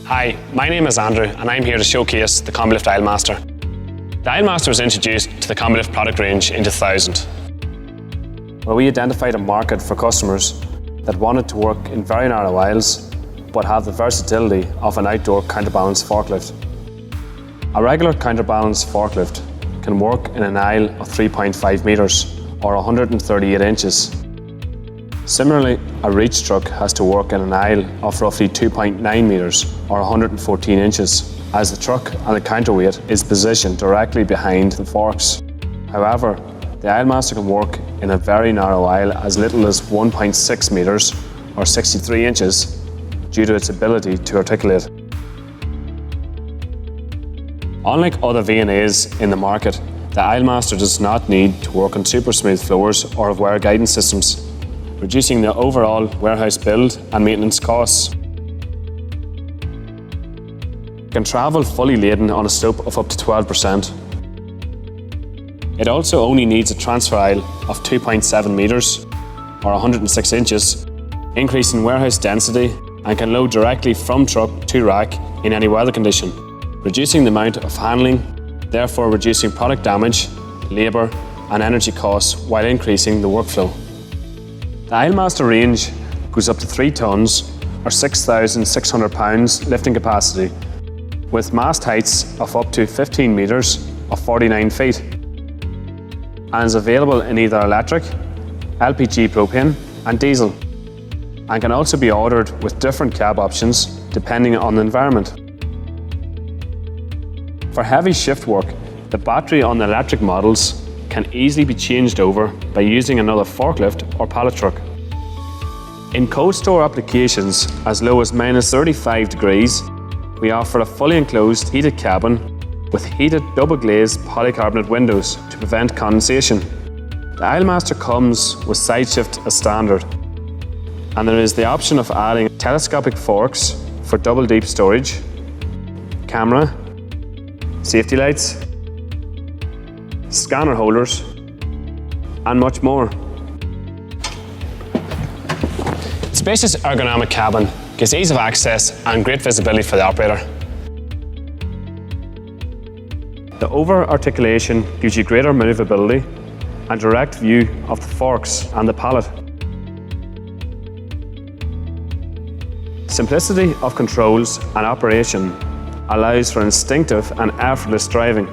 Hi, my name is Andrew and I'm here to showcase the Combilift Aislemaster. The Aislemaster was introduced to the Combilift product range in 2000, where we identified a market for customers that wanted to work in very narrow aisles but have the versatility of an outdoor counterbalance forklift. A regular counterbalance forklift can work in an aisle of 3.5 metres or 138 inches. Similarly, a reach truck has to work in an aisle of roughly 2.9 metres or 114 inches, as the truck and the counterweight is positioned directly behind the forks. However, the Aislemaster can work in a very narrow aisle as little as 1.6 metres or 63 inches due to its ability to articulate. Unlike other V&As in the market, the Aislemaster does not need to work on super smooth floors or have wire guidance systems, reducing the overall warehouse build and maintenance costs. It can travel fully laden on a slope of up to 12%. It also only needs a transfer aisle of 2.7 metres or 106 inches, increasing warehouse density, and can load directly from truck to rack in any weather condition, reducing the amount of handling, therefore reducing product damage, labour and energy costs while increasing the workflow. The Aislemaster range goes up to 3 tonnes or 6,600 pounds lifting capacity, with mast heights of up to 15 metres or 49 feet, and is available in either electric, LPG propane and diesel, and can also be ordered with different cab options depending on the environment. For heavy shift work, the battery on the electric models can easily be changed over by using another forklift or pallet truck. In cold store applications as low as -35 degrees, we offer a fully enclosed heated cabin with heated double glazed polycarbonate windows to prevent condensation. The Aislemaster comes with side shift as standard, and there is the option of adding telescopic forks for double deep storage, camera, safety lights, scanner holders, and much more. The spacious ergonomic cabin gives ease of access and great visibility for the operator. The over-articulation gives you greater manoeuvrability and direct view of the forks and the pallet. Simplicity of controls and operation allows for instinctive and effortless driving.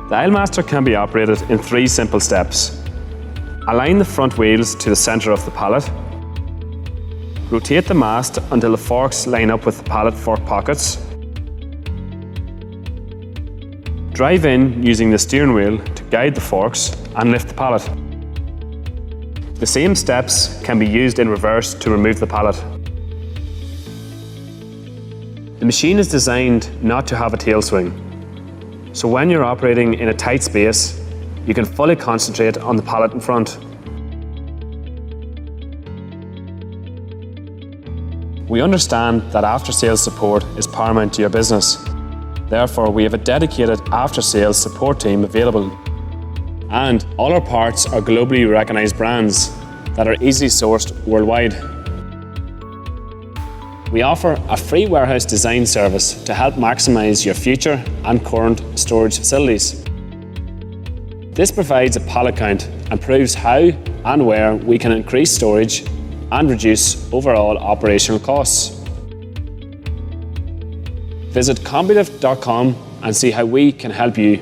The Aislemaster can be operated in 3 simple steps. Align the front wheels to the centre of the pallet. Rotate the mast until the forks line up with the pallet fork pockets. Drive in using the steering wheel to guide the forks and lift the pallet. The same steps can be used in reverse to remove the pallet. The machine is designed not to have a tail swing, so when you're operating in a tight space, you can fully concentrate on the pallet in front. We understand that after-sales support is paramount to your business. Therefore, we have a dedicated after-sales support team available. And all our parts are globally recognized brands that are easily sourced worldwide. We offer a free warehouse design service to help maximize your future and current storage facilities. This provides a pallet count and proves how and where we can increase storage and reduce overall operational costs. Visit combilift.com and see how we can help you